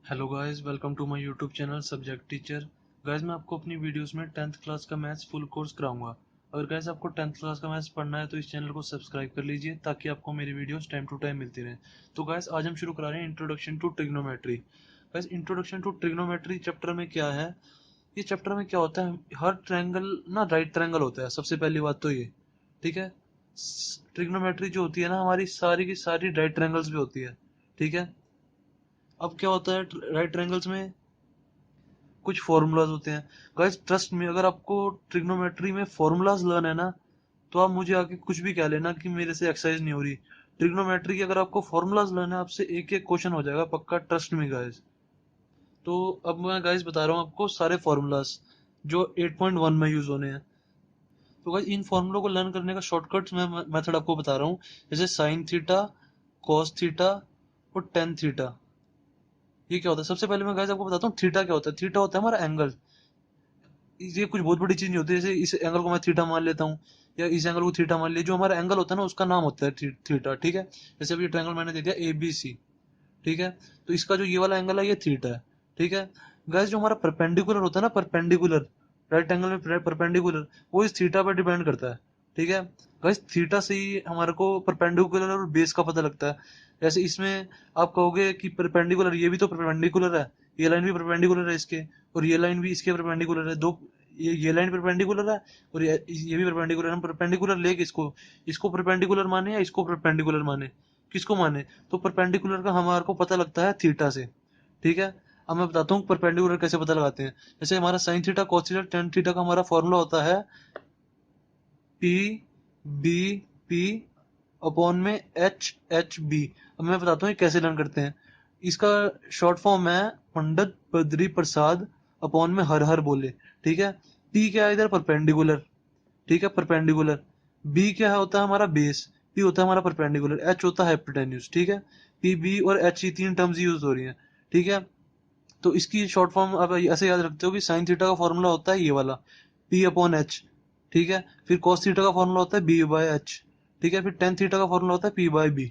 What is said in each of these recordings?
Hello guys, welcome to my YouTube channel subject teacher. Guys, मैं आपको अपनी videos में 10th क्लास का मैथ्स फुल कोर्स कराऊंगा। अगर गाइस आपको 10th क्लास का मैथ्स पढ़ना है तो इस चैनल को सब्सक्राइब कर लीजिए ताकि आपको मेरी वीडियोस टाइम टू टाइम मिलती रहे। तो गाइस, आज हम शुरू करा रहे हैं introduction to trigonometry. Guys, introduction to trigonometry chapter में क्या है, ये चैप्टर में क्या होता है, हर ट्रायंगल ना राइट ट्रायंगल होता है। सबसे पहली बात तो ये, ठीक है। ट्रिग्नोमेट्री जो होती है ना, हमारी सारी की सारी राइट ट्रायंगल्स पे होती है, ठीक है। अब क्या होता है राइट ट्रायंगल्स में, कुछ फॉर्मूलाज होते हैं। गाइस ट्रस्ट में, अगर आपको ट्रिग्नोमेट्री में फॉर्मूलाज लर्न है ना, तो आप मुझे आके कुछ भी कह लेना कि मेरे से एक्सरसाइज नहीं हो रही। ट्रिग्नोमेट्री की अगर आपको फॉर्मूलाज लर्न है, आपसे एक एक क्वेश्चन हो जाएगा पक्का, ट्रस्ट में गाइस। तो अब मैं गाइस बता रहा हूँ आपको सारे फॉर्मूलाज जो 8.1 में यूज होने हैं। तो गाइस इन फॉर्मूलों को लर्न करने का शॉर्टकट मैं मेथड आपको बता रहा हूँ, जैसे साइन थीटा, कॉस थीटा और टेन थीटा। ये क्या होता है, सबसे पहले मैं गाइस आपको बताता हूँ थीटा क्या होता है। थीटा होता है हमारा एंगल। ये कुछ बहुत बड़ी चीज नहीं होती, जैसे इस एंगल को मैं थीटा मान लेता हूँ या इस एंगल को थीटा मान लिया, जो हमारा एंगल होता है ना उसका नाम होता है थीटा, ठीक है। जैसे अभी ट्रायंगल मैंने दे दिया ए बी सी, ठीक है। तो इसका जो ये वाला एंगल है ये थीटा है, ठीक है। गाइस जो हमारा परपेंडिकुलर होता है ना, परपेंडिकुलर राइट एंगल में परपेंडिकुलर, वो इस थीटा पर डिपेंड करता है, ठीक है। गाइस थीटा से ही हमारे को परपेंडिकुलर और बेस का पता लगता है। जैसे इसमें आप कहोगे कि परपेंडिकुलर, ये भी तो परपेंडिकुलर है, ये लाइन भी परपेंडिकुलर है इसके, और ये लाइन भी इसके परपेंडिकुलर है। दो ये लाइन परपेंडिकुलर है और ये भी परपेंडिकुलर है। हम परपेंडिकुलर ले किसको, इसको परपेंडिकुलर माने या इसको परपेंडिकुलर माने, किसको माने। तो परपेंडिकुलर का हमारे को पता लगता है थीटा से, ठीक है। अब मैं बताता हूँ परपेंडिकुलर कैसे पता लगाते हैं। जैसे हमारा sine theta, cos theta, ten theta का हमारा फॉर्मूला होता है पी बी पी अपॉन में एच एच बी। अब मैं बताता हूँ ये कैसे लर्न करते हैं। इसका शॉर्ट फॉर्म है पंडित बद्री प्रसाद अपॉन में हर हर बोले, ठीक है। पी क्या है इधर, परपेंडिकुलर, ठीक है, परपेंडिकुलर। बी क्या होता है हमारा बेस, पी होता है हमारा परपेंडिकुलर, एच होता है हाइपोटेन्यूज, ठीक है। पी बी और एच, ये तीन टर्म्स यूज हो रही हैं, ठीक है। तो इसकी शॉर्ट फॉर्म आप ऐसे याद रखते हो कि साइन थीटा का फॉर्मूला होता है ये वाला, पी अपॉन एच, ठीक है। फिर कॉस थीटा का फॉर्मूला होता है बी बाय एच, ठीक है। फिर टेन थीटा का फॉर्मूला होता है पी बाय बी,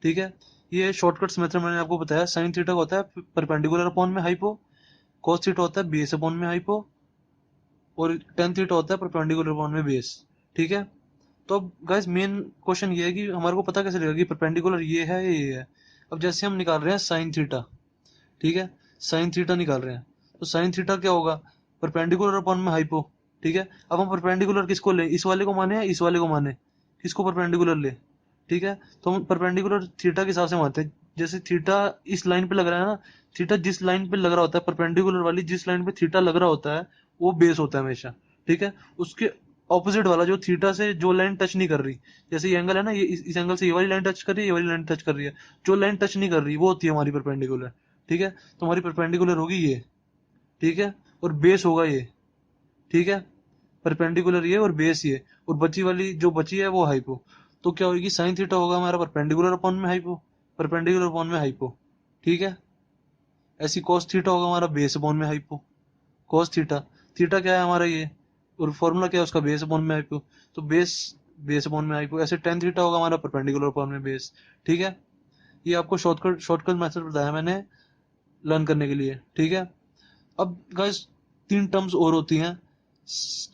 ठीक है। ये शॉर्टकट्स मेथड मैंने आपको बताया। साइन थीटा का होता है परपेंडिकुलर अपॉन में हाइपो, कॉस थीटा होता है बेस अपॉन में हाइपो, और टेन थीटा होता है परपेंडिकुलर अपॉन में बेस, ठीक है। तो अब गाइस मेन क्वेश्चन ये है कि हमारे को पता कैसे लगेगा कि परपेंडिकुलर ये है ये है। अब जैसे हम निकाल रहे हैं साइन थीटा, ठीक है, साइन थीटा निकाल रहे हैं, तो साइन थीटा क्या होगा, परपेंडिकुलर अपॉन में हाइपो, ठीक है। अब हम परपेंडिकुलर किसको ले, इस वाले को माने या इस वाले को माने, किसको परपेंडिकुलर ले, ठीक है। तो हम परपेंडिकुलर थीटा के हिसाब से मानते हैं। जैसे थीटा इस लाइन पे लग रहा है ना, थीटा जिस लाइन पे लग रहा होता है, परपेंडिकुलर वाली जिस लाइन पे थीटा लग रहा होता है, वो बेस होता है हमेशा, ठीक है। उसके ऑपोजिट वाला जो थीटा से जो लाइन टच नहीं कर रही, जैसे ये एंगल है ना, ये इस एंगल से ये वाली लाइन टच कर रही है, ये वाली लाइन टच कर रही है, जो लाइन टच नहीं कर रही वो होती है हमारी परपेंडिकुलर, ठीक है। तो हमारी परपेंडिकुलर होगी ये, ठीक है, और बेस होगा ये, ठीक है। परपेंडिकुलर ये और बेस ये, और बची वाली जो बची है वो हाइपो। तो क्या होगी, साइन थीटा होगा हमारा परपेंडिकुलर अपॉन में हाइपो, परपेंडिकुलर अपॉन में हाइपो, ठीक है। ऐसी कॉस थीटा होगा हमारा बेस अपॉन में हाइपो, कॉस थीटा, थीटा क्या है हमारा ये, और फॉर्मूला क्या है उसका, बेस अपॉन में हाइपो। तो बेस, बेस अपॉन में हाइपो। ऐसे टेन थीटा होगा हमारा परपेंडिकुलर अपॉन में बेस, ठीक है। ये आपको शॉर्टकट शॉर्टकट मेथड बताया मैंने लर्न करने के लिए, ठीक है। अब गाइस तीन टर्म्स और होती हैं,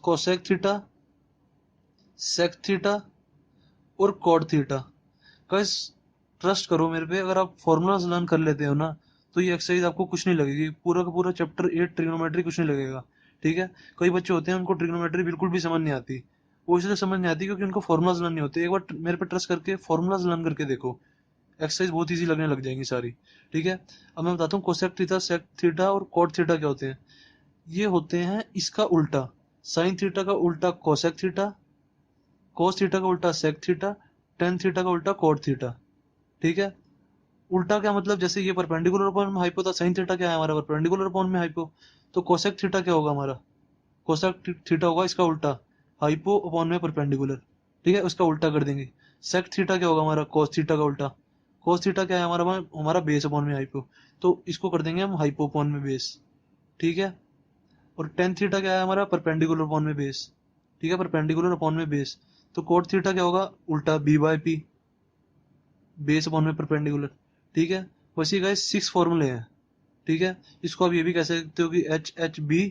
कोसेक थीटा, सेक थीटा और कॉट थीटा। गाइस ट्रस्ट करो मेरे पे, अगर आप फॉर्मूलाज लर्न कर लेते हो ना, तो ये एक्सरसाइज आपको कुछ नहीं लगेगी, पूरा का पूरा चैप्टर 8 ट्रिग्नोमेट्री कुछ नहीं लगेगा, ठीक है। कई बच्चे होते हैं उनको ट्रिग्नोमेट्री बिल्कुल भी समझ नहीं आती, वो इसलिए समझ नहीं आती क्योंकि उनको फॉर्मूलाज लर्न नहीं होते। एक बार मेरे पे ट्रस्ट करके फॉर्मूलाज लर्न करके देखो, एक्सरसाइज बहुत इजी लगने लग जाएंगी सारी, ठीक है। अब मैं बताता हूँ कोसेक थीटा, सेक थीटा और कॉट थीटा क्या होते हैं। ये होते हैं इसका उल्टा, साइन थीटा का उल्टा कोसेक थीटा, कोस थीटा का उल्टा सेक थीटा, टेन थीटा का उल्टा कोट थीटा, ठीक है। उल्टा क्या मतलब, जैसे ये परपेंडिकुलर अपॉन में हाइपो था, साइन थीटा क्या है हमारा, परपेंडिकुलर अपॉन में हाइपो। तो कोसेक थीटा क्या होगा हमारा, कोसेक थीटा होगा इसका उल्टा, हाइपो अपॉन में परपेंडिकुलर, ठीक है, उसका उल्टा कर देंगे। सेक थीटा क्या होगा हमारा, कोस थीटा का उल्टा, कोस थीटा क्या है हमारा, हमारा बेस अपॉन में हाइपो, तो इसको कर देंगे हम हाइपो अपॉन में बेस, ठीक है। और टेन थीटा क्या है हमारा, परपेंडिकुलर अपॉन में बेस, ठीक है, परपेंडिकुलर अपॉन में बेस। तो कोट थीटा क्या होगा, उल्टा B by P, base upon में परपेंडिकुलर, ठीक है। वैसे गाइस सिक्स फॉर्मूले हैं, ठीक है, इसको आप ये भी कह सकते हो कि H H B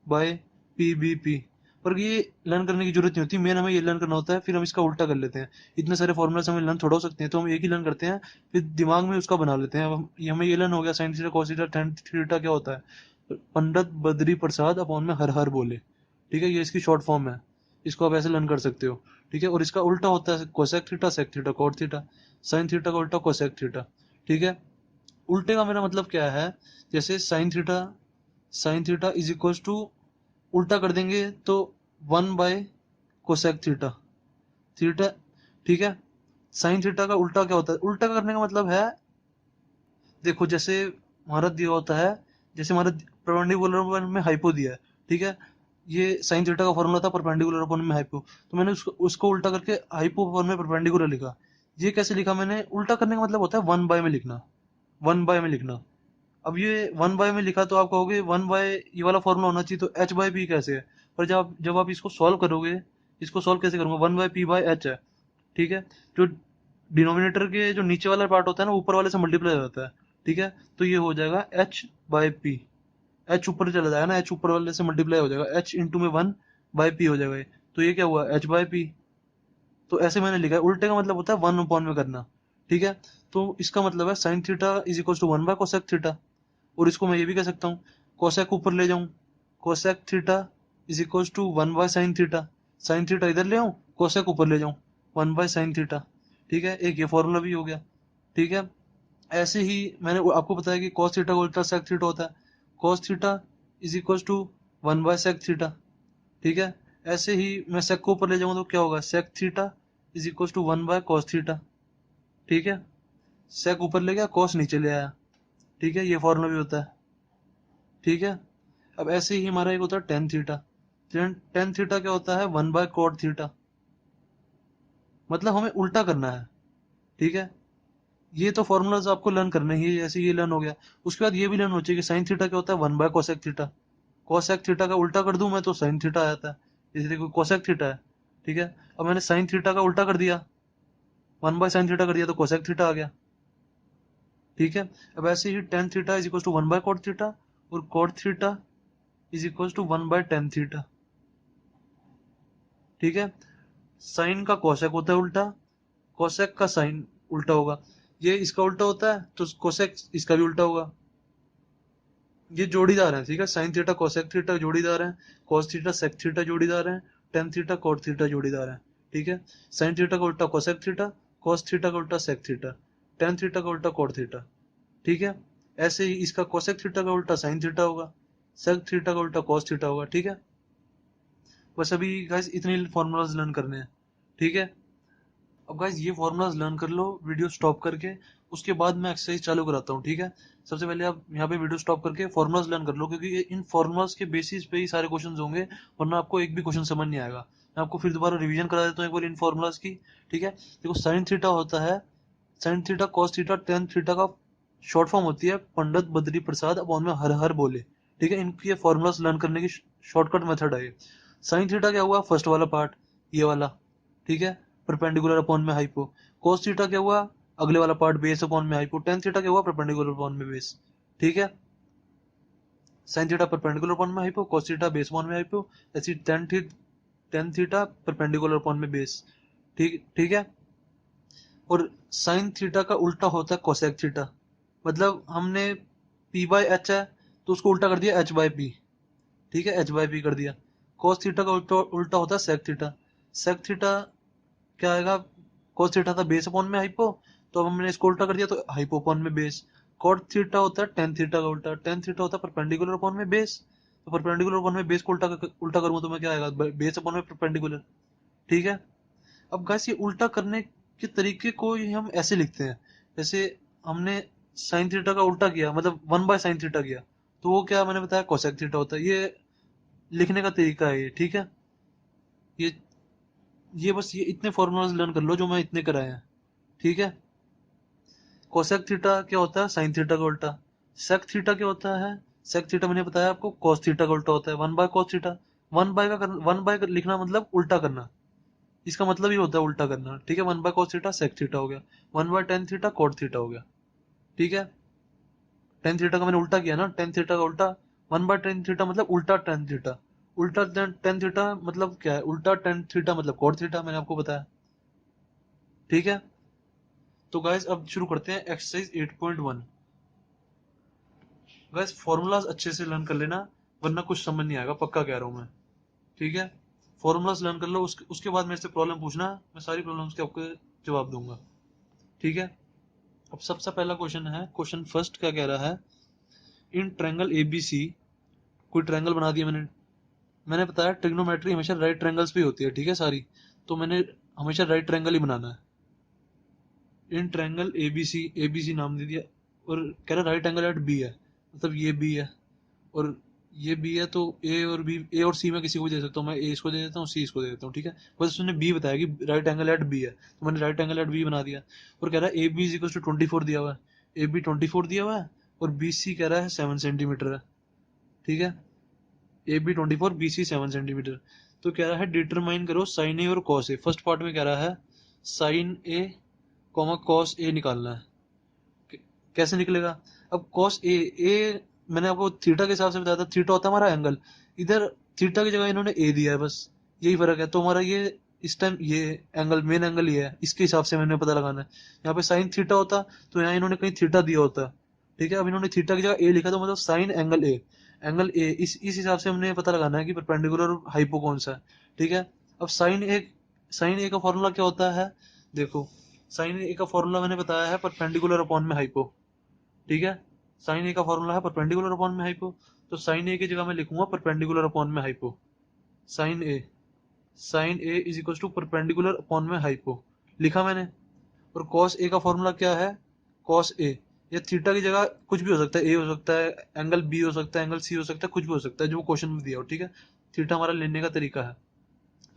by P B P. पर ये लर्न करने की जरूरत नहीं होती, मेन हमें ये लर्न करना होता है, फिर हम इसका उल्टा कर लेते हैं। इतने सारे फॉर्मूलाज हमें लर्न थोड़ा हो सकते हैं, तो हम एक ही लर्न करते हैं, फिर दिमाग में उसका बना लेते हैं। अब ये हमें ये लर्न हो गया sine theta cos theta tan theta क्या होता है, पंडित बद्री प्रसाद अपॉन में हर हर बोले। ठीक है, ये इसकी शॉर्ट फॉर्म है, इसको आप ऐसे लर्न कर सकते हो। ठीक है, और इसका उल्टा होता है cosec theta sec theta cot theta, sine theta का उल्टा कोसेक थीटा। ठीक है, उल्टे का मेरा मतलब क्या है, जैसे sine theta is equal to, उल्टा कर देंगे तो 1 बाय कोसेक थीटा थीटा। ठीक है, साइन थीटा का उल्टा क्या होता है, उल्टा करने का मतलब है, देखो जैसे हमारा दिया होता है, जैसे हमारा परपेंडिकुलर में हाइपो दिया है। ठीक है, ये साइन थीटा का फॉर्मूला था परपेंडिकुलर अपॉन में हाइपो, तो मैंने उसको उल्टा करके हाइपो अपॉन में परपेंडिकुलर लिखा। ये कैसे लिखा मैंने, उल्टा करने का मतलब होता है 1 बाय में लिखना, 1 बाय में लिखना। अब ये 1 बाय में लिखा तो आप कहोगे 1 बाय ये वाला फॉर्मूला होना चाहिए, तो एच बाय पी कैसे है। पर जब आप इसको सॉल्व करोगे, इसको सॉल्व कैसे करूंगा, 1/p/h है। ठीक है, जो डिनोमिनेटर के जो नीचे वाला पार्ट होता है ना, ऊपर वाले से मल्टीप्लाई हो जाता है। ठीक है, तो ये हो जाएगा h/p, एच ऊपर चला जाएगा ना, एच ऊपर वाले से मल्टीप्लाई हो जाएगा, एच इंटू में 1/p हो जाएगा तो ये क्या हुआ h/p। तो ऐसे मैंने लिखा है, उल्टे का मतलब होता है 1 अपॉन में करना। ठीक है, तो इसका मतलब है sine theta is equal to one by cosec theta, और इसको मैं ये भी कह सकता हूँ, कोसेक ऊपर ले जाऊं, cosec theta is equal to one by sine theta, sine theta इधर ले आऊं, कोसेक ऊपर ले जाऊं, 1/साइन थीटा। ठीक है, एक ये फॉर्मूला भी हो गया। ठीक है, ऐसे ही मैंने आपको बताया कि cos थीटा का उल्टा sec थीटा होता है, cos theta is equal to 1/sec theta. ठीक है, ऐसे ही मैं sec को ऊपर ले जाऊंगा तो क्या होगा, sec theta is equal to 1/cos theta. ठीक है, sec ऊपर ले गया, cos नीचे ले आया। ठीक है, ये फॉर्मूला भी होता है। ठीक है, अब ऐसे ही हमारा एक होता है टेन थीटा। टेन थीटा क्या होता है, 1/cot थीटा, मतलब हमें उल्टा करना है। ठीक है, ये तो फॉर्मूलाज आपको लर्न करने ही, जैसे ये लर्न हो गया, उसके बाद ये भी लर्न हो चाहिए कि साइन थीटा क्या होता है, 1/कोसेक थीटा। कोसेक थीटा का उल्टा कर दूं मैं तो साइन थीटा आ जाता है, इसलिए कोई कोसेक थीटा है। ठीक है, अब मैंने साइन थीटा का उल्टा कर दिया, 1/साइन थीटा कर दिया तो कोसेक थीटा आ गया। ठीक है, अब ऐसे ही tan theta is equal to one by cot theta, और cot theta is equal to one by tan theta. ठीक है, साइन का कोसेक होता है उल्टा, कोसेक का साइन उल्टा होगा, ये इसका उल्टा होता है तो कोसेक इसका भी उल्टा होगा। ये जोड़ीदार है। ठीक है, साइन थीटा कोसेक थीटा जोड़ीदार है, कॉस थीटा सेक थीटा जोड़ीदार है, टेन थीटा कॉट थीटा जोड़ीदार है। ठीक है, साइन थीटा का उल्टा कोसेक थीटा, कॉस थीटा का उल्टा सेक थीटा, टेन थीटा का उल्टा कॉट थीटा। ठीक है, ऐसे ही इसका कोसेक थीटा का उल्टा साइन थीटा होगा, सेक थीटा का उल्टा कॉस थीटा होगा। ठीक है, बस अभी गाइस इतने फॉर्मूलाज लर्न करने हैं। ठीक है, अब गाइस ये फॉर्मूलाज लर्न कर लो वीडियो स्टॉप करके, उसके बाद मैं एक्सरसाइज चालू कराता हूँ। ठीक है, सबसे पहले आप यहाँ पे वीडियो स्टॉप करके फॉर्मूलाज लर्न कर लो, क्योंकि इन फॉर्मूलाज के बेसिस पे ही सारे क्वेश्चंस होंगे, वरना आपको एक भी क्वेश्चन समझ नहीं आएगा। मैं आपको फिर दोबारा रिवीजन करा देता हूँ एक बार इन फॉर्मूलाज की। ठीक है, देखो साइन थीटा होता है, sine theta cos theta tan theta का शॉर्ट फॉर्म होती है पंडित बद्री प्रसाद अपॉन में हर हर बोले। ठीक है, इनकी फॉर्मूलाज लर्न करने की शॉर्टकट मेथड है ये। साइन थीटा क्या हुआ, फर्स्ट वाला पार्ट, ये वाला। ठीक है, परपेंडिकुलर अपॉन में हाइपो। कोस थीटा क्या हुआ, अगले वाला पार्ट, बेस अपॉन में हाइपो। टेन थीटा क्या हुआ, परपेंडिकुलर अपॉन में बेस। ठीक है, साइन थीटा परपेंडिकुलर अपॉन में hypo, cos theta base upon में हाइपो, ऐसी टेन थीटा परपेंडिकुलर अपॉन में बेस। ठीक है, और साइन थीटा का उल्टा होता है कोसेक थीटा, मतलब हमने p/h है तो उसको उल्टा कर दिया h/p। ठीक है, h/p कर दिया। cos थीटा का उल्टा होता है sec थीटा, sec थीटा क्या आएगा, cos थीटा था बेस अपॉन में हाइपो, तो अब हमने इसको उल्टा कर दिया तो हाइपो अपॉन में बेस। cot थीटा होता है tan थीटा का उल्टा, tan थीटा होता है परपेंडिकुलर अपॉन में बेस, तो परपेंडिकुलर अपॉन में बेस को उल्टा करूंगा तो मैं क्या आएगा, बेस अपॉन में परपेंडिकुलर। ठीक है, अब गाइस ये उल्टा करने के तरीके को ही हम ऐसे लिखते हैं, जैसे हमने साइन थीटा का उल्टा किया, मतलब 1/साइन थीटा किया, तो वो क्या मैंने बताया कोसेक थीटा होता है। ये लिखने का तरीका है ये। ठीक है, ये बस ये इतने फॉर्मूलाज लर्न कर लो जो मैं इतने कराए हैं। ठीक है, कोसेक थीटा क्या होता है, साइन थीटा का उल्टा। सेक थीटा क्या होता है, सेक थीटा मैंने बताया आपको कॉस थीटा का उल्टा होता है, 1/कॉस थीटा। 1/, लिखना मतलब उल्टा करना, इसका मतलब ही होता है उल्टा करना। ठीक है, 1/cos थीटा सेक थीटा हो गया, 1/tan थीटा कॉट थीटा हो गया। ठीक है, टेन थीटा का मैंने उल्टा किया ना, टेन थीटा का उल्टा, 1/tan थीटा मतलब उल्टा टेन थीटा। उल्टा टेन थीटा मतलब क्या है, उल्टा टेन थीटा मतलब कॉट थीटा, मैंने आपको बताया। ठीक है, तो गाइस अब शुरू करते हैं एक्सरसाइज 8.1। गाइस फॉर्मूलाज अच्छे से लर्न कर लेना, वरना कुछ समझ नहीं आएगा, पक्का कह रहा हूं मैं। ठीक है, फॉर्मूलाज लर्न कर लो, उसके बाद मेरे से प्रॉब्लम पूछना, मैं सारी प्रॉब्लम्स के आपको जवाब दूंगा। ठीक है, अब सबसे पहला क्वेश्चन है, क्वेश्चन फर्स्ट क्या कह रहा है, इन ट्रायंगल एबीसी, कोई ट्रायंगल बना दिया मैंने। मैंने बताया ट्रिग्नोमेट्री हमेशा राइट ट्रायंगल्स पे होती है, ठीक है सारी, तो मैंने हमेशा राइट ट्रायंगल ही बनाना है। इन ट्रायंगल एबीसी, एबीसी नाम दे दिया, और कह रहा राइट एंगल एट बी है, मतलब ये बी है और ये बी है, तो ए और बी, ए और सी में किसी को भी दे सकता हूँ, मैं ए इसको दे देता हूँ, सी इसको दे देता हूँ। ठीक है, बस उसने बी बताया कि राइट एंगल एट बी है, तो मैंने राइट एंगल एट बी बना दिया। और कह रहा है A B is equal to 24 दिया हुआ है, ए बी 24 दिया हुआ है, और बी सी कह रहा है 7 सेंटीमीटर है। ठीक है, A B 24, B C 7 centimetre. तो कह रहा है डिटरमाइन करो साइन ए और कॉस ए। फर्स्ट पार्ट में कह रहा है sign A comma cos A निकालना है। कैसे निकलेगा, अब कॉस ए, ए मैंने आपको थीटा के हिसाब से बताया था, थीटा होता है हमारा एंगल, इधर थीटा की जगह इन्होंने ए दिया है, बस यही फर्क है। तो हमारा ये इस टाइम ये एंगल, मेन एंगल ये है, इसके हिसाब से मैंने पता लगाना है। यहाँ पे साइन थीटा होता तो यहाँ इन्होंने कहीं थीटा दिया होता। ठीक है, अब इन्होंने थीटा की जगह ए लिखा, तो मतलब sign angle A, angle A, इस हिसाब से हमने पता लगाना है कि परपेंडिकुलर और हाइपो कौन सा है। ठीक है, अब साइन ए का फॉर्मूला क्या होता है, देखो साइन ए का फॉर्मूला मैंने बताया है परपेंडिकुलर अपॉन में हाइपो। ठीक है, साइन ए का फॉर्मूला है परपेंडिकुलर अपॉन में हाइपो, तो साइन ए की जगह मैं लिखूंगा परपेंडिकुलर अपॉन में hypo. Sine A, sine A is equal to perpendicular upon में हाइपो लिखा मैंने। और कॉस ए का फॉर्मूला क्या है, कॉस ए, या थीटा की जगह कुछ भी हो सकता है, ए हो सकता है, एंगल बी हो सकता है, एंगल सी हो सकता है, कुछ भी हो सकता है जो क्वेश्चन में दिया हो। ठीक है, थीटा हमारा लेने का तरीका है।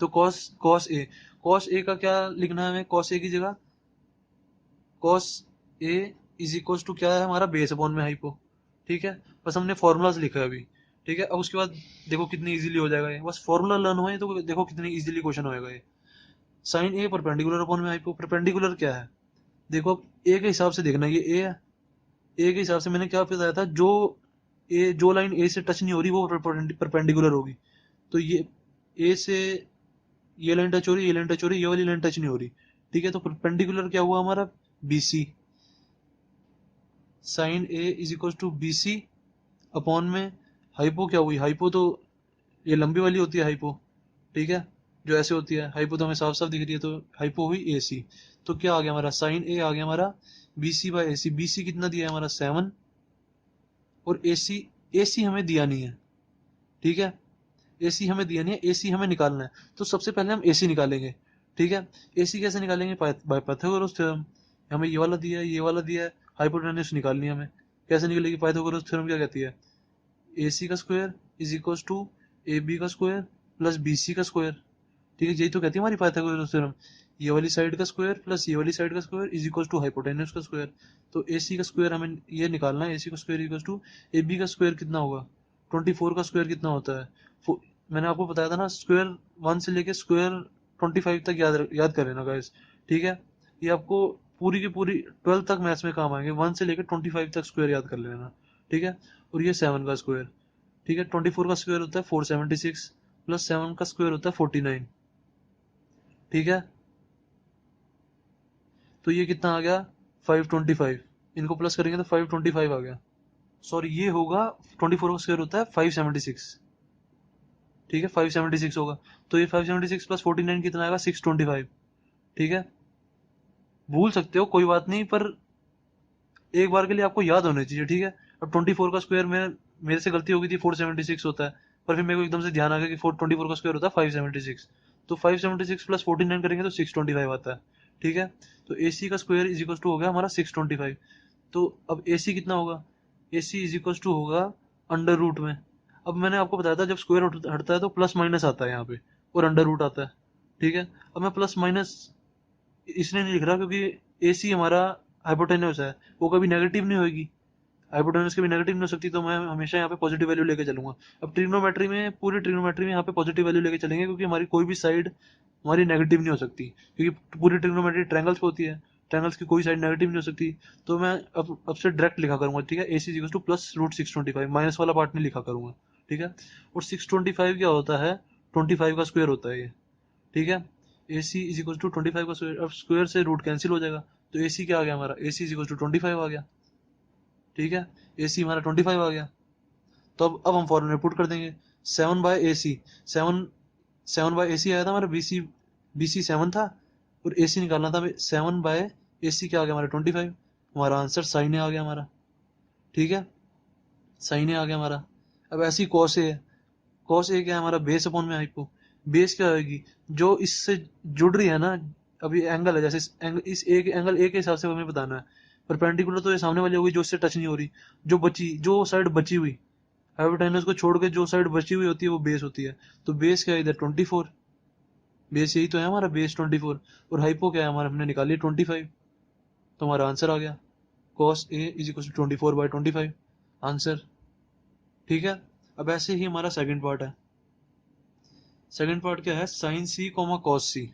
तो cos cos A, cos A का क्या लिखना है हमें, कॉस ए की जगह cos A is equal to क्या है हमारा, बेस अपॉन में हाइपो। ठीक है, बस हमने फॉर्मूलाज लिखा है अभी। ठीक है, अब उसके बाद देखो कितनी इजीली हो जाएगा ये, बस फॉर्मूला लर्न हुए तो देखो कितनी इजीली क्वेश्चन होएगा ये। साइन ए परपेंडिकुलर अपॉन में हाइपो, परपेंडिकुलर क्या है, देखो अब ए के हिसाब से देखना, ये ए है, ए के हिसाब से मैंने क्या बताया था, जो लाइन ए से टच नहीं हो रही वो परपेंडिकुलर होगी। तो ये ए से ये लाइन टच हो रही है, ये लाइन टच हो रही है, ये वाली लाइन टच नहीं हो रही। ठीक है, तो परपेंडिकुलर क्या हुआ हमारा, B C, sine A is equal to B C upon में हाइपो क्या हुई, हाइपो तो ये लंबी वाली होती है हाइपो। ठीक है, जो ऐसे होती है हाइपो तो हमें साफ साफ दिख रही है, तो हाइपो हुई ए सी। तो क्या आ गया हमारा, साइन ए आ गया हमारा B C by A C. B C कितना दिया है हमारा 7, और ए सी हमें दिया नहीं है। ठीक है, ए सी हमें दिया नहीं है, ए सी हमें निकालना है, तो सबसे पहले हम ए सी निकालेंगे। ठीक है, ए सी कैसे निकालेंगे, बाय पाइथागोरस थ्योरम। हमें ये वाला दिया है, ये वाला दिया है, हाइपोटेन्यूस निकालनी है हमें। कैसे निकलेगी, पाइथागोरस थ्योरम क्या कहती है, ए सी का square is equal to A B का स्क्वायर प्लस बी सी का स्क्वायर। ठीक है, यही तो कहती है हमारी पाइथागोरस थ्योरम, ये वाली साइड का स्क्वायर प्लस ये वाली साइड का square is equal to hypotenuse का स्क्वायर। तो ए सी का स्क्वायर हमें ये निकालना है, ए सी का square equal to A B का स्क्वायर कितना होगा, 24 का स्क्वायर कितना होता है, मैंने आपको बताया था ना, स्क्वायर 1 से लेके स्क्वायर 25 तक याद कर लेना गाइस। ठीक है, ये आपको पूरी की पूरी 12 तक मैथ्स में काम आएंगे, 1 से लेकर 25 तक स्क्वायर याद कर लेना। ठीक है, और ये 7 का स्क्वायर। ठीक है, 24 का स्क्वायर होता है 476 प्लस 7 का स्क्वायर होता है 49। ठीक है, तो ये कितना आ गया 525, इनको प्लस करेंगे तो 525 आ गया। सॉरी, ये होगा 24 का स्क्वायर होता है 576। ठीक है, 576 होगा, तो ये 576 प्लस 49 कितना आएगा 625। ठीक है, भूल सकते हो कोई बात नहीं, पर एक बार के लिए आपको याद होना चाहिए। ठीक है, अब 24 का स्क्वायर में मेरे से गलती हो गई थी, 476 होता है, पर फिर मेरे को एकदम से ध्यान आ गया कि 424 का स्क्वायर होता है 576, तो 576 प्लस 49 करेंगे तो 625 आता है। ठीक है, तो ए सी का स्क्वायर इज इक्वल टू हो गया हमारा 625। तो अब ए सी कितना होगा, ए सी इज इक्वल टू होगा अंडर रूट में। अब मैंने आपको बताया था जब स्क्वायर हटता है तो प्लस माइनस आता है यहाँ पे, और अंडर रूट आता है। ठीक है, अब मैं प्लस माइनस इसलिए नहीं लिख रहा क्योंकि ए सी हमारा हाइपोटेन्यूस है, वो कभी नेगेटिव नहीं होगी, हाइपोटेन्यूस कभी नेगेटिव नहीं हो सकती, तो मैं हमेशा यहाँ पे पॉजिटिव वैल्यू लेके चलूंगा। अब ट्रिग्नोमेट्री में, पूरी ट्रिग्नोमेट्री में यहाँ पे पॉजिटिव वैल्यू लेके चलेंगे, क्योंकि हमारी कोई भी साइड हमारी नेगेटिव नहीं हो सकती, क्योंकि पूरी ट्रिग्नोमेट्री ट्रायंगल्स पे होती है। ट्रायंगल्स की कोई साइड नेगेटिव नहीं हो सकती, तो मैं अब से डायरेक्ट लिखा करूंगा, ठीक है, AC equal to plus root 625, minus वाला पार्ट नहीं लिखा करूंगा, ठीक है। और 625 क्या होता है, 25 का स्क्वायर होता है ये, ठीक है। AC इज इक्वल टू 25 का स्क्वायर, अब स्क्वायर से रूट कैंसिल हो जाएगा, तो AC क्या आ गया हमारा, AC इज इक्वल टू 25 आ गया, ठीक है। AC हमारा 25 आ गया। तो अब हम फॉर्मूला में पुट कर देंगे, 7/AC, 7/AC आया था हमारा, BC 7 था, और AC निकालना था, 7/AC क्या आ गया हमारा 25, हमारा आंसर साइन ए आ गया हमारा, ठीक है, साइन ए आ गया हमारा। अब ऐसी कॉस ए है, कॉस ए क्या है हमारा, बेस अपॉन में हाइपो, बेस क्या होगी, जो इससे जुड़ रही है ना, अभी एंगल है, जैसे इस एक एंगल ए के हिसाब से हमें बताना है, परपेंडिकुलर तो ये सामने वाली होगी जो इससे टच नहीं हो रही, जो साइड बची हुई, हाइपोटेनस को छोड़ के जो साइड बची हुई होती है वो बेस होती है, तो बेस क्या है इधर 24, बेस यही तो है हमारा, बेस 24, और हाइपो क्या है हमारा, हमने निकाली 25, तो हमारा आंसर आ गया, cos A is equal to 24/25 answer, ठीक है। अब ऐसे ही हमारा सेकंड पार्ट है, सेकंड पार्ट क्या है, sine C comma cos C,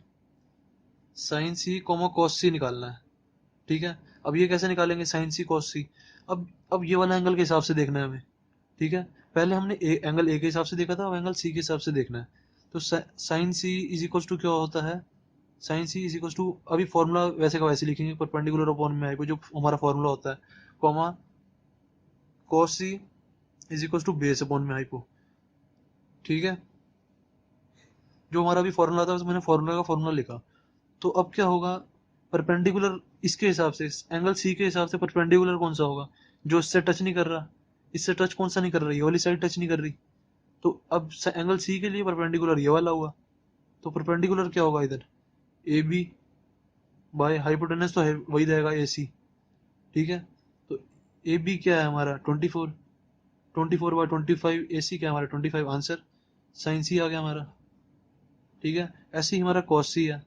sine C comma cos C निकालना है, ठीक है। अब ये कैसे निकालेंगे साइन सी कॉस सी, अब ये वाला एंगल के हिसाब से देखना है हमें, ठीक है। पहले हमने एंगल ए के हिसाब से देखा था, अब एंगल सी के हिसाब से देखना है, तो sine C is equal to क्या होता है, sine C is equal to, अभी फॉर्मूला वैसे का वैसे लिखेंगे, परपेंडिकुलर अपॉन में हाइपो जो हमारा फॉर्मूला होता है, comma cos C is equal to base upon में हाइपो, ठीक है। जो हमारा अभी फॉर्मूला था मैंने फॉर्मूला का फॉर्मूला लिखा, तो अब क्या होगा, परपेंडिकुलर इसके हिसाब से, एंगल सी के हिसाब से परपेंडिकुलर कौन सा होगा, जो इससे टच नहीं कर रहा, इससे टच कौन सा नहीं कर रही, ये वाली साइड टच नहीं कर रही, तो अब एंगल सी के लिए परपेंडिकुलर ये वाला हुआ, तो परपेंडिकुलर क्या होगा इधर, ए बी बाय हाइपोटेनस तो है वही रहेगा ए सी, ठीक है। तो ए बी क्या है हमारा 24, 24/25, ए सी क्या है हमारा 25 आंसर, साइन सी आ गया हमारा, ठीक है। ऐसे ही हमारा कॉस सी है,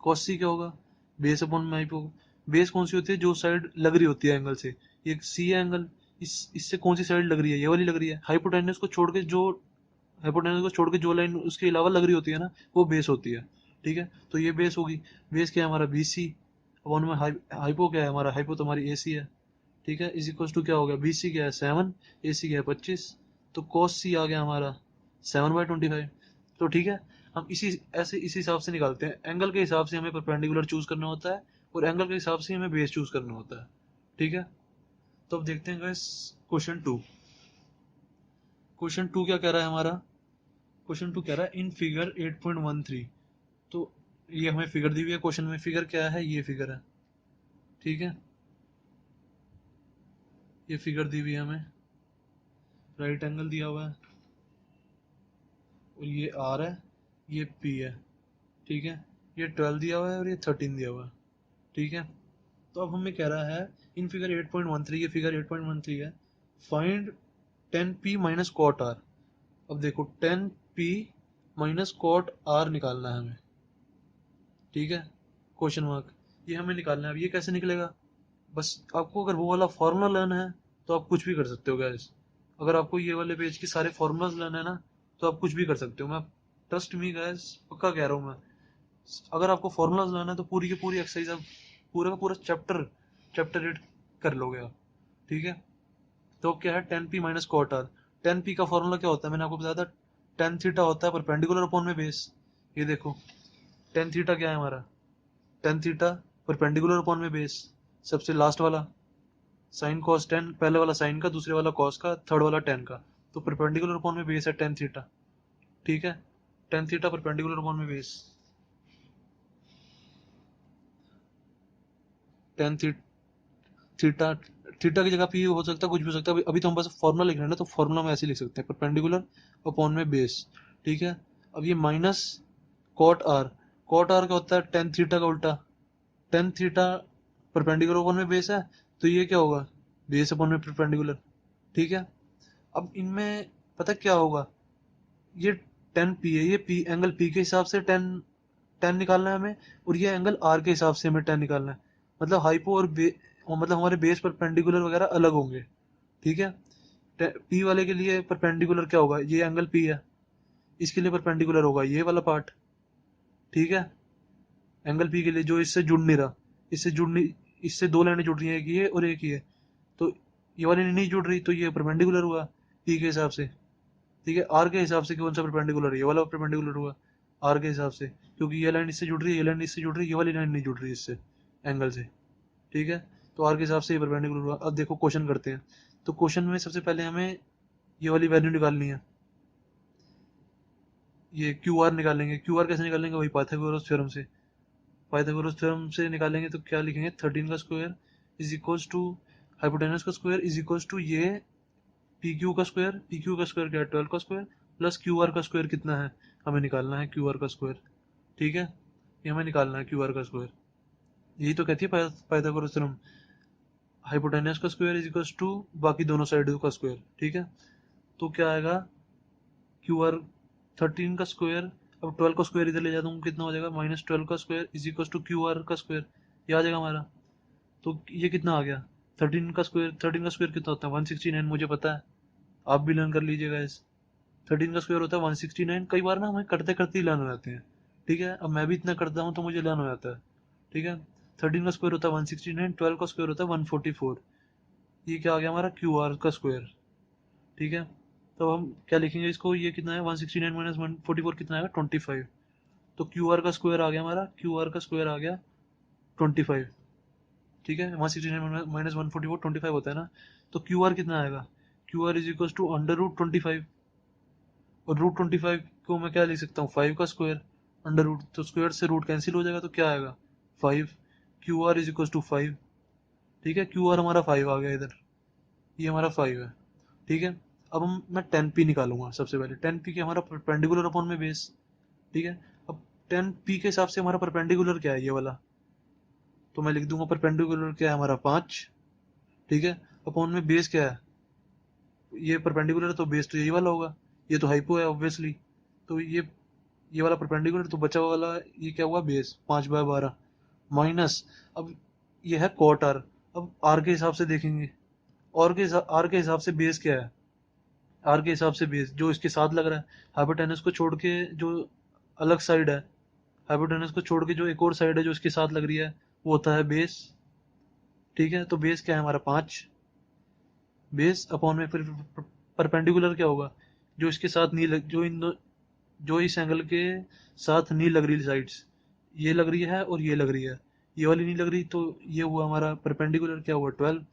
कॉस सी क्या होगा, बेस अपॉन में हाइपो, बेस कौन सी होती है, जो साइड लग रही होती है एंगल से, ये सी है एंगल, इससे कौन सी साइड लग रही है, ये वाली लग रही है, हाइपोटेनस को छोड़ के जो लाइन उसके अलावा लग रही होती है ना, वो बेस होती है, ठीक है। तो ये बेस होगी, बेस क्या है हमारा BC अपॉन में हाइपो क्या है हमारा, हाइपो तो हमारी AC है, ठीक है, इज इक्वल टू क्या हो गया, BC क्या है 7, AC क्या है 25, तो cos C आ गया हमारा 7/25, तो ठीक है। हम इसी हिसाब से निकालते हैं, एंगल के हिसाब से हमें परपेंडिकुलर चूज करना होता है, और एंगल के हिसाब से हमें बेस चूज करना होता है, ठीक है। तो अब देखते हैं गाइस क्वेश्चन 2, क्वेश्चन 2 क्या कह रहा है हमारा, क्वेश्चन 2 कह रहा है इन फिगर 8.13, तो ये हमें फिगर दी हुई है, क्वेश्चन में फिगर क्या है, ये फिगर है, ठीक है, ये फिगर दी हुई है हमें, राइट एंगल दिया हुआ है, और ये R है, ये P है, ठीक है, ये 12 दिया हुआ है और ये 13 दिया हुआ है, ठीक है। तो अब हमें कह रहा है इन फिगर 8.13, ये फिगर 8.13 है, find 10P minus cot R, अब देखो 10P माइनस कॉट R निकालना है हमें, ठीक है, क्वेश्चन मार्क, ये हमें निकालना है। अब ये कैसे निकलेगा, बस आपको अगर वो वाला फॉर्मूला लेना है तो आप कुछ भी कर सकते हो गैस, अगर आपको ये वाले पेज के सारे फॉर्मूलाज लेना है ना, तो आप कुछ भी कर सकते हो, मैं ट्रस्ट मी गैस पक्का कह रहा हूँ मैं, अगर आपको फॉर्मूलाज लेना है तो पूरी की पूरी एक्सरसाइज आप पूरा का पूरा चैप्टर 8 कर लोगे आप, ठीक है। तो क्या है 10P minus cot are, 10P का फॉर्मूला क्या होता है, मैंने आपको बताया था, टेन थीटा होता है परपेंडिकुलर अपॉन में बेस, ये देखो टेन थीटा क्या है हमारा, टेन थीटा परपेंडिकुलर अपॉन में बेस, सबसे लास्ट वाला साइन कॉस 10, पहले वाला साइन का, दूसरे वाला कॉस का, थर्ड वाला टेन का, तो परपेंडिकुलर अपॉन में बेस है टेन थीटा, ठीक है, टेन थीटा परपेंडिकुलर अपॉन में बेस, टेन थीटा, थीटा की जगह पे हो सकता है, कुछ भी हो सकता है, अभी तो हम बस फॉर्मूला लिख रहे हैं ना, तो फॉर्मूला में ऐसे लिख सकते हैं, परपेंडिकुलर अपॉन में बेस, ठीक है। अब ये minus cot R, cot R क्या होता है टेन थीटा का उल्टा, टेन थीटा परपेंडिकुलर अपॉन में बेस है, तो ये क्या होगा बेस अपॉन में परपेंडिकुलर, ठीक है। अब इनमें पता क्या होगा, ये टेन पी है, ये पी एंगल पी के हिसाब से टेन टेन निकालना है हमें, और ये एंगल आर के हिसाब से हमें टेन निकालना है, मतलब हाइपो और मतलब हमारे बेस परपेंडिकुलर वगैरह अलग होंगे, ठीक है। पी वाले के लिए परपेंडिकुलर क्या होगा, ये एंगल पी है, इसके लिए परपेंडिकुलर होगा ये वाला पार्ट, ठीक है, एंगल पी के लिए जो इससे जुड़ नहीं रहा, इससे जुड़नी, इससे दो लाइनें जुड़ रही हैं, एक ये और एक ये, तो ये वाली नहीं जुड़ रही, तो ये परपेंडिकुलर हुआ पी के हिसाब से। ठीक है, आर के हिसाब से कौन सा परपेंडिकुलर है, ये वाला परपेंडिकुलर हुआ आर के हिसाब से, क्योंकि ये लाइन इससे जुड़ रही है, ये लाइन इससे जुड़ रही है, ये वाली लाइन नहीं जुड़ रही इससे एंगल से। ठीक है, तो आर के हिसाब से ये परपेंडिकुलर हुआ। अब देखो क्वेश्चन करते हैं। तो क्वेश्चन में सबसे पहले हमें ये वाली वैल्यू निकालनी है, ये क्यू आर निकालेंगे। क्यू आर कैसे निकालेंगे, वही पाइथागोरस थ्योरम से। पाइथागोरस थ्योरम से निकालेंगे तो क्या लिखेंगे, 13 का square is equals to hypotenuse का स्क्वायर इज इक्वल्स टू ये पी क्यू का स्क्वायर। पी क्यू का स्क्वायर क्या है, 12 का स्क्वायर, प्लस क्यू आर का स्क्वायर कितना है, हमें निकालना है क्यू आर का स्क्वायर। ठीक है, ये हमें निकालना है क्यू आर का स्क्वायर। यही तो कहती है पाइथागोरस थ्योरम, हाइपोटेनस का स्क्वायर इज इक्वल्स टू बाकी दोनों साइड का स्क्वायर। ठीक है, तो क्या आएगा, क्यू आर 13 का स्क्वायर, अब 12 का स्क्वायर इधर ले जाता हूँ, कितना हो जाएगा, -12 का square is equals to Q R का स्क्वायर। ये आ जाएगा हमारा। तो ये कितना आ गया, 13 का स्क्वायर। 13 का स्क्वायर कितना होता है, 169, मुझे पता है, आप भी लर्न कर लीजिएगा इस। 13 का स्क्वायर होता है 169। कई बार ना हमें करते करते ही लर्न हो जाते हैं। ठीक है, अब मैं भी इतना करता हूँ तो मुझे लर्न हो जाता है। ठीक है, 13 का स्क्वायर होता है 169, 12 का स्क्वायर होता है 144। ये क्या आ गया हमारा, क्यू आर का स्क्वायर। ठीक है, तो हम क्या लिखेंगे इसको, ये कितना है, 169 माइनस 144 कितना आएगा, 25। तो क्यू आर का स्क्वायर आ गया हमारा, क्यू आर का स्क्वायर आ गया 25। ठीक है, 169 माइनस 144 25 होता है ना। तो क्यू आर कितना आएगा, Q R is equal to √25। और √25 को मैं क्या लिख सकता हूँ, 5 का स्क्वायर अंडर रूट, तो स्क्वायर से रूट कैंसिल हो जाएगा, तो क्या आएगा 5। Q R is equal to 5। ठीक है, क्यू आर हमारा 5 आ गया इधर, ये हमारा 5 है। ठीक है, अब मैं 10p निकालूंगा सबसे पहले। 10p के हमारा परपेंडिकुलर अपॉन में बेस। ठीक है, अब 10p के हिसाब से हमारा परपेंडिकुलर क्या है, ये वाला, तो मैं लिख दूंगा परपेंडिकुलर क्या है हमारा 5। ठीक है, अपॉन में बेस क्या है, ये परपेंडिकुलर है तो बेस तो यही वाला होगा, ये तो हाइपो है ऑब्वियसली। तो ये वाला परपेंडिकुलर, तो बचा हुआ वाला ये क्या हुआ, बेस 5/12 माइनस, अब ये है कॉट आर। अब आर के हिसाब से देखेंगे, आर के हिसाब से बेस क्या है, आर के हिसाब से बेस जो इसके साथ लग रहा है, हाइपोटेनस को छोड़ के जो अलग साइड है, हाइपोटेनस को छोड़ के जो एक और साइड है जो इसके साथ लग रही है, वो होता है बेस। ठीक है, तो बेस क्या है हमारा 5। बेस अपॉन में फिर परपेंडिकुलर क्या होगा, जो इसके साथ नहीं लग, जो इस एंगल के साथ नहीं लग रही साइड्स, ये लग रही है और ये लग रही है, ये वाली नहीं लग रही, तो ये हुआ हमारा परपेंडिकुलर क्या हुआ, 12।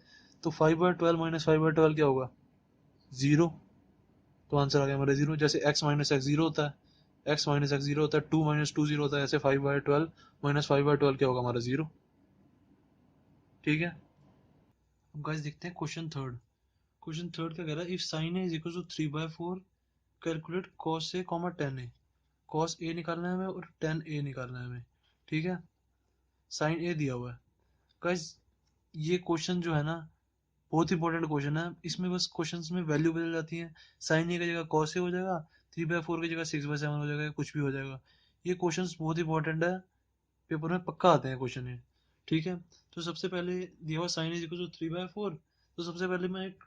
तो 5/12 माइनस 5/12 क्या होगा, 0। तो आंसर आ गया हमारा 0। जैसे x माइनस एक्स जीरो होता है, x माइनस एक्स जीरो होता है, 2 माइनस 2 0 होता है, ऐसे 5/12 माइनस 5/12 क्या होगा हमारा, 0। ठीक है, अब गाइस देखते हैं क्वेश्चन थर्ड। क्वेश्चन थर्ड क्या कह रहा है, if sine A is equal to 3/4 calculate cos A comma tan A. Cos A निकालना है हमें और टेन ए निकालना है हमें। ठीक है, साइन ए दिया हुआ है। गाइस ये क्वेश्चन जो है ना, बहुत इंपॉर्टेंट क्वेश्चन है। इसमें बस क्वेश्चंस में वैल्यू बदल जाती है, साइन ए की जगह कॉस ए हो जाएगा, 3/4 की जगह 6/7 हो जाएगा, कुछ भी हो जाएगा। ये क्वेश्चंस बहुत इंपॉर्टेंट है, पेपर में पक्का आते हैं क्वेश्चन ये। ठीक है, तो सबसे पहले दिया हुआ साइन इज इक्वल टू 3/4, तो सबसे पहले मैं एक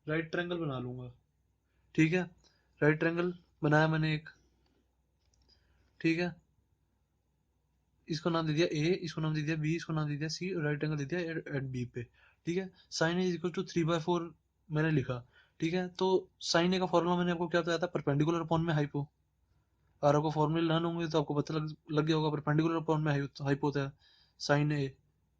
राइट ट्रायंगल बना लूंगा। ठीक है, राइट ट्रायंगल बनाया मैंने एक। ठीक है, इसको नाम दे दिया ए, इसको नाम दे दिया बी, इसको नाम दे दिया सी, और राइट एंगल दे दिया एट बी पे। ठीक है, साइन इज इक्वल टू 3/4 मैंने लिखा। ठीक है, तो साइन ए का फॉर्मूला मैंने आपको क्या बताया था, परपेंडिकुलर अपॉन में हाइपो। और आपको फॉर्मूले लर्न होंगे तो आपको पता लग गया होगा, परपेंडिकुलर अपॉन में हाइपो होता है साइन ए,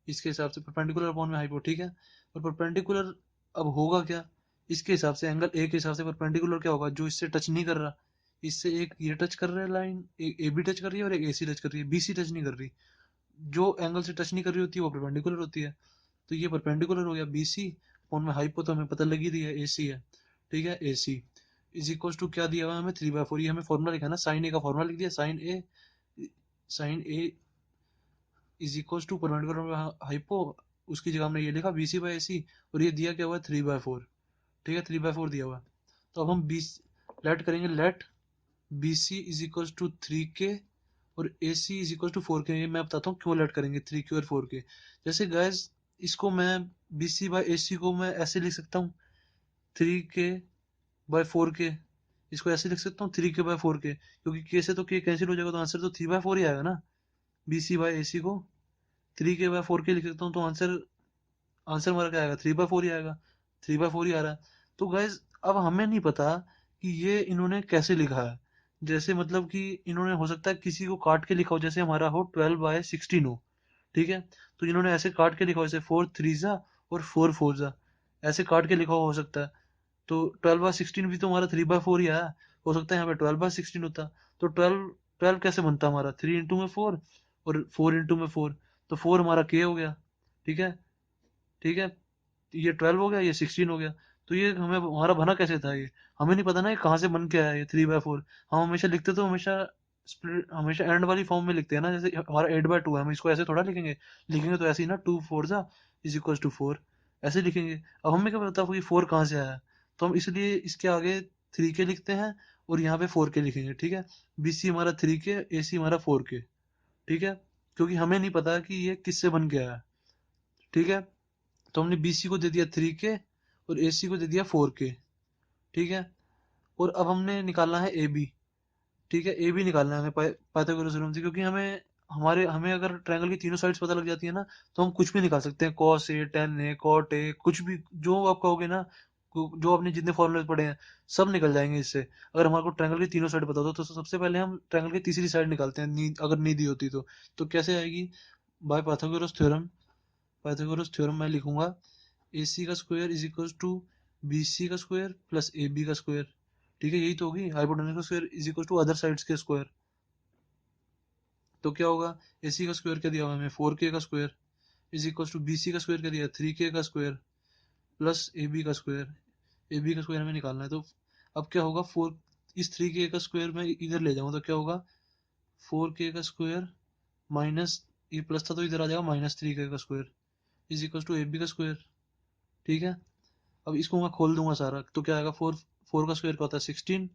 इसके हिसाब से परपेंडिकुलर अपॉन में हाइपो। ठीक है, और परपेंडिकुलर अब होगा क्या, इसके हिसाब से एंगल ए के हिसाब से परपेंडिकुलर क्या होगा, जो इससे टच नहीं कर रहा, इससे एक ये टच कर रहा है लाइन, एक ए बी टच कर रही है और एक ए सी टच कर रही है, बी सी टच नहीं कर रही। जो एंगल से टच नहीं कर रही होती है वो परपेंडिकुलर होती है। तो ये परपेंडिकुलर हो गया बी सी अपॉन में हाइपो, तो हमें पता लग ही रही है ए सी है। ठीक है, A C is equal to क्या दिया हुआ है हमें, 3/4। ये हमें फॉर्मूला लिखा है ना, साइन ए का फॉर्मूला लिख दिया, sine A is equal to perpendicular hypo, उसकी जगह हमने ये लिखा BC/AC, और ये दिया क्या हुआ है 3/4। ठीक है, 3/4 दिया हुआ है। तो अब हम बी लेट करेंगे, let BC is equal to 3K और AC is equal to 4K। ये मैं बताता हूँ क्यों लेट करेंगे 3K और 4K। जैसे गैस इसको मैं BC/AC को मैं ऐसे लिख सकता हूँ, 3K/4K, इसको ऐसे लिख सकता हूँ 3K/4K, क्योंकि K से तो K कैंसिल हो जाएगा, तो आंसर तो 3/4 ही आएगा ना, BC/AC को। 3k/4k लिख सकता हूँ, तो आंसर आंसर हमारा क्या आएगा, 3/4 ही आएगा। 3/4 ही आ रहा है। तो गाइज अब हमें नहीं पता कि ये इन्होंने कैसे लिखा है। जैसे मतलब कि इन्होंने हो सकता है किसी को काट के लिखा हो, जैसे हमारा हो 12/16 हो, ठीक है। तो इन्होंने ऐसे काट के लिखा हो, जैसे 4 3 और 4 4 ऐसे काट के लिखा हो सकता है। तो 12/16 भी तो हमारा 3/4 ही आया। हो सकता है यहाँ पे 12/16 होता। तो 12 कैसे बनता हमारा, 3 into 4 और 4 into 4, तो 4 हमारा के हो गया, ठीक है। ठीक है, ये 12 हो गया, ये 16 हो गया। तो ये हमें हमारा बना कैसे था, ये हमें नहीं पता ना ये कहाँ से बन के आया ये 3/4। हम हमेशा लिखते तो हमेशा स्प्लिट, हमेशा एंड वाली फॉर्म में लिखते हैं ना, जैसे हमारा 8/2 है, हम इसको ऐसे थोड़ा लिखेंगे। लिखेंगे तो ऐसे ही ना, 2 4 = 4 ऐसे लिखेंगे। अब हमें क्या पता कि 4 कहाँ से आया, तो हम इसलिए इसके आगे 3k लिखते हैं और यहाँ पे 4k लिखेंगे, ठीक है। BC हमारा 3k, AC हमारा 4k, ठीक है। क्योंकि हमें नहीं पता कि ये किससे बन के आया, ठीक है। तो हमने BC को दे दिया 3k और AC को दे दिया 4k, ठीक है। और अब हमने निकालना है AB, ठीक है। AB निकालना है हमें पाइथागोरस थ्योरम से, क्योंकि हमें हमें अगर ट्रायंगल की तीनों साइड्स पता लग जाती है ना, तो हम कुछ भी निकाल सकते हैं, cos A tan A cot A, कुछ भी जो आप कहोगे ना, जो आपने जितने फॉर्मूले पढ़े हैं सब निकल जाएंगे इससे। अगर हमारे को ट्रायंगल की तीनों साइड पता हो तो सबसे पहले हम ट्रायंगल की तीसरी साइड निकालते हैं, अगर नी दी होती तो कैसे आएगी, by Pythagoras theorem. Pythagoras theorem मैं लिखूंगा, AC का square is equal to BC का स्क्वायर प्लस AB का स्क्वायर, ठीक है। यही तो होगी, हाइपोटेनस का square is equal to other sides के स्क्वायर। तो क्या होगा, AC का स्क्वायर क्या दिया हुआ हमें, 4k का square is equal to BC का स्क्वायर क्या दिया, 3k का स्क्वायर प्लस AB का स्क्वायर। AB का स्क्वायर हमें निकालना है। तो अब क्या होगा, 4, इस 3k का स्क्वायर मैं इधर ले जाऊंगा तो क्या होगा, 4k का स्क्वायर माइनस, ये प्लस था तो इधर आ जाएगा -3k का square is equal to AB का स्क्वायर, ठीक है। अब इसको मैं खोल दूंगा सारा, तो क्या आएगा, 4 का स्क्वायर क्या होता है 16,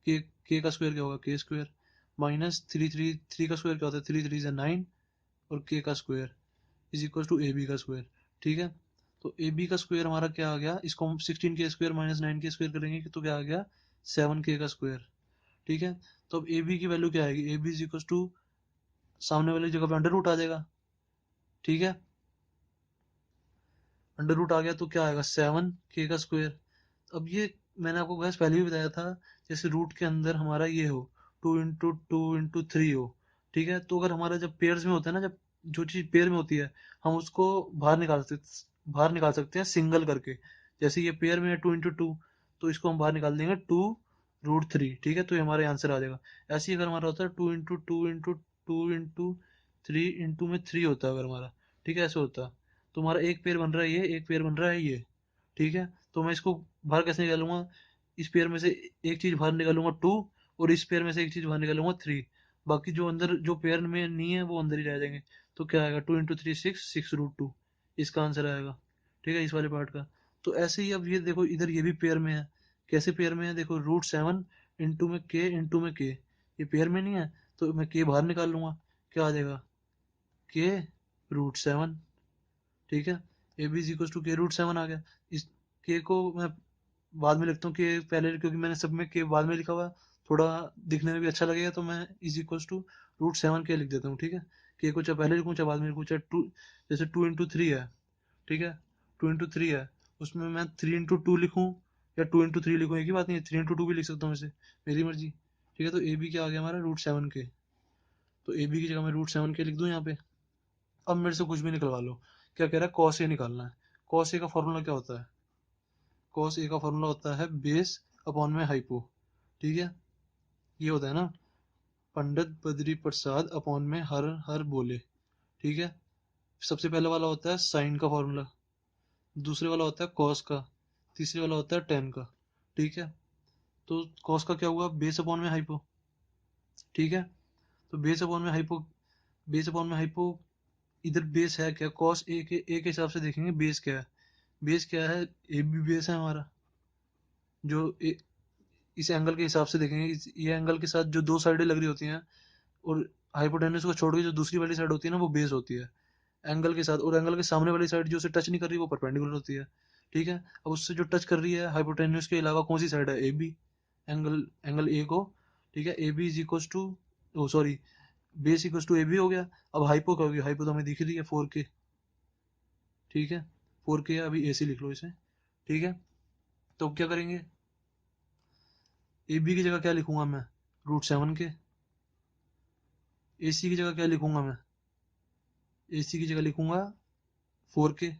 के का स्क्वायर क्या होगा के स्क्वायर, माइनस 3 का स्क्वायर क्या होता है 3 3 9, और के का square is equal to AB का स्क्वायर, ठीक है। तो AB का स्क्वायर हमारा क्या आ गया, इसको हम 16 के स्क्वायर माइनस 9 के स्क्वायर करेंगे तो क्या आ गया 7k का स्क्वायर, ठीक है। तो अब AB की वैल्यू क्या आएगी, AB इज इक्वल टू, सामने वाली जगह पे अंडर रूट आ जाएगा, ठीक है। अंडर रूट आ गया तो क्या आएगा 7k का स्क्वायर। अब ये मैंने आपको गैस पहले भी बताया था, जैसे रूट के अंदर हमारा ये हो 2 into 2 into 3 हो, ठीक है। तो अगर हमारा जब पेयर्स में होता है ना, जब जो चीज पेयर में होती है, हम उसको बाहर निकाल सकते हैं सिंगल करके। जैसे ये पेयर में है 2 into 2, तो इसको हम बाहर निकाल देंगे 2√3, ठीक है। तो ये हमारा आंसर आ जाएगा। ऐसे ही अगर हमारा होता है 2 into 2 into 2 into 3 होता है अगर हमारा, ठीक है, ऐसे होता है। तो हमारा एक पेयर बन रहा है ये, एक पेयर बन रहा है ये, ठीक है। तो मैं इसको बाहर कैसे निकालूंगा, इस पेयर में से एक चीज बाहर निकालूंगा 2, और इस पेयर में से एक चीज बाहर निकालूंगा 3। बाकी जो अंदर जो पेयर में नहीं है वो अंदर ही रह जाएंगे। तो क्या आएगा 2 into 3 6 6√2, इसका आंसर आएगा, ठीक है, इस वाले पार्ट का। तो ऐसे ही अब ये देखो, इधर ये भी पेयर में है। कैसे पेयर में है, देखो √7 इंटू में के इंटू में के, ये पेयर में नहीं है, तो मैं के बाहर निकाल लूंगा, क्या आ जाएगा k√7, ठीक है। A B is equal to k√7 आ गया। इस के को मैं बाद में लिखता हूँ कि पहले, क्योंकि मैंने सब में के बाद में लिखा हुआ है, थोड़ा दिखने में भी अच्छा लगेगा, तो मैं इज इक्वल टू √7 के लिख देता हूँ, ठीक है। के को चाहे पहले लिखूँ चाहे बाद में लिखूँ, चाहे टू, जैसे 2 into 3 है, ठीक है, 2 into 3 है, उसमें मैं 3 into 2 लिखूँ या 2 into 3 लिखूँ, एक ही बात नहीं है, 3 into 2 भी लिख सकता हूँ इसे, मेरी मर्जी, ठीक है। तो ए बी क्या आ गया हमारा √7 के, तो ए बी की जगह मैं √7 के लिख दूँ यहाँ पे। अब मेरे से कुछ भी निकलवा लो, क्या कह रहा है, कॉस ए निकालना है। कॉस ए का फॉर्मूला क्या होता है, कॉस ए का फॉर्मूला होता है बेस अपॉन में हाइपो, ठीक है। ये होता है ना, पंडित बद्री प्रसाद अपॉन में हर हर बोले, ठीक है। सबसे पहले वाला होता है साइन का फॉर्मूला, दूसरे वाला होता है कॉस का, तीसरे वाला होता है टेन का, ठीक है। तो कॉस का क्या हुआ, बेस अपॉन में हाइपो, ठीक है। तो बेस अपॉन में हाइपो, इधर बेस है क्या, कॉस ए के हिसाब से देखेंगे बेस क्या है। बेस क्या है, ए बी बेस है हमारा, जो इस एंगल के हिसाब से देखेंगे, ये एंगल के साथ जो दो साइडें लग रही होती हैं, और हाइपोटेन्यूज को छोड़ के जो दूसरी वाली साइड होती है ना, वो बेस होती है एंगल के साथ, और एंगल के सामने वाली साइड जो उसे टच नहीं कर रही वो परपेंडिकुलर होती है, ठीक है। अब उससे जो टच कर रही है हाइपोटेन्यूज के अलावा कौन सी साइड है, A B, angle angle A को, ठीक है। A B is equal to, oh sorry, base equal to A B हो गया। अब हाइपो क्या होगी, हाइपो तो हमें दिख रही है 4k, ठीक है 4k, अभी ए सी लिख लो इसे, ठीक है। तो क्या करेंगे, ए बी की जगह क्या लिखूंगा मैं, √7 के। ए सी की जगह क्या लिखूंगा मैं, ए सी की जगह लिखूंगा 4k,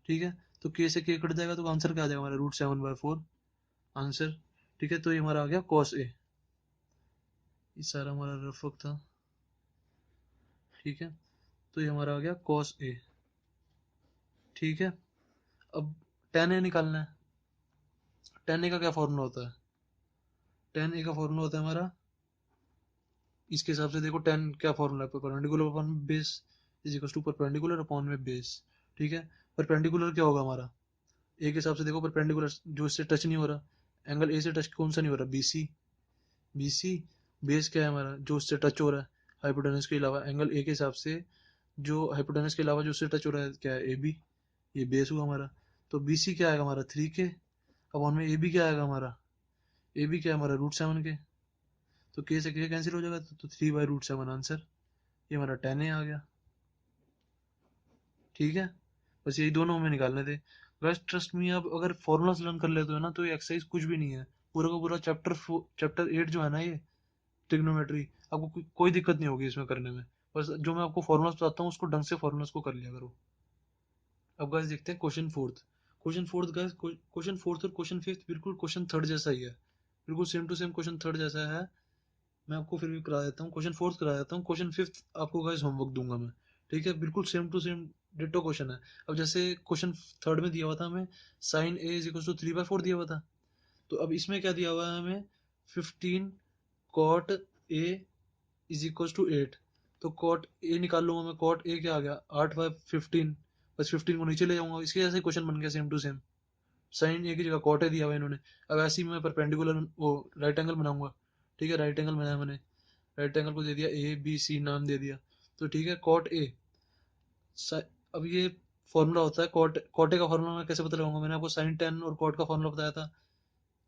ठीक है। तो के से के कट जाएगा तो आंसर क्या आ जाएगा हमारा, √7/4 आंसर, ठीक है। तो ये हमारा आ गया cos A, ये सारा हमारा रफ वर्क था, ठीक है। तो ये हमारा आ गया cos A, ठीक है। अब tan A निकालना है। tan A का क्या फॉर्मूला होता है, tan A का फॉर्मूला होता है हमारा, इसके हिसाब से देखो tan क्या फॉर्मूला है, perpendicular upon base is equal to perpendicular upon में बेस, ठीक है। परपेंडिकुलर क्या होगा हमारा, ए के हिसाब से देखो, परपेंडिकुलर जो इससे टच नहीं हो रहा, एंगल ए से टच कौन सा नहीं हो रहा, BC, BC। बेस क्या है हमारा, जो उससे टच हो रहा है हाइपोटेनस के अलावा, एंगल ए के हिसाब से जो हाइपोटेनस के अलावा जो उससे टच हो रहा है क्या है, AB, ये बेस हुआ हमारा। तो BC क्या आएगा हमारा 3k, अब उनमें AB क्या आएगा हमारा, AB क्या है हमारा √7 के, तो k से k कैंसिल हो जाएगा, तो 3/√7 आंसर, ये हमारा tan A आ गया, ठीक है। बस यही दोनों हमें निकालने थे। गाइस ट्रस्ट मी, आप अगर फॉर्मूलाज लर्न कर लेते हो ना तो ये एक्सरसाइज कुछ भी नहीं है, पूरा का पूरा चैप्टर 8 जो है ना, ये ट्रिग्नोमेट्री, आपको कोई दिक्कत नहीं होगी इसमें करने में। बस जो मैं आपको फॉर्मूलाज बताता हूँ उसको ढंग से फॉर्मूलाज को कर लिया करो। अब गाइस देखते हैं question fourth guys, question fourth और क्वेश्चन फिफ्थ बिल्कुल क्वेश्चन थर्ड जैसा ही है, बिल्कुल same to same question third जैसा है। मैं आपको फिर भी करा देता हूँ, क्वेश्चन फोर्थ करा देता हूँ, क्वेश्चन फिफ्थ आपको गाइस होमवर्क दूंगा मैं, ठीक है। बिल्कुल same to same ditto question है। अब जैसे क्वेश्चन थर्ड में दिया हुआ था हमें sine A is equal to 3/4 दिया हुआ था, तो अब इसमें क्या दिया हुआ है हमें 15 cot A is equal to 8। तो कॉट ए निकाल लूंगा मैं, कॉट ए क्या आ गया 8/15, बस 15 को नीचे ले जाऊंगा, इसके जैसे क्वेश्चन बन गया same to same. Sign A की जगह कॉट ए दिया हुआ है इन्होंने। अब ऐसे ही मैं परपेंडिकुलर वो राइट एंगल बनाऊंगा, ठीक है। राइट एंगल बनाया मैंने, राइट एंगल को दे दिया ABC नाम दे दिया, तो ठीक है कॉट ए। अब ये फॉर्मूला होता है कॉट ए का फॉर्मूला मैं कैसे पता लगाऊंगा, मैंने आपको साइन 10 और कॉट का फॉर्मूला बताया था,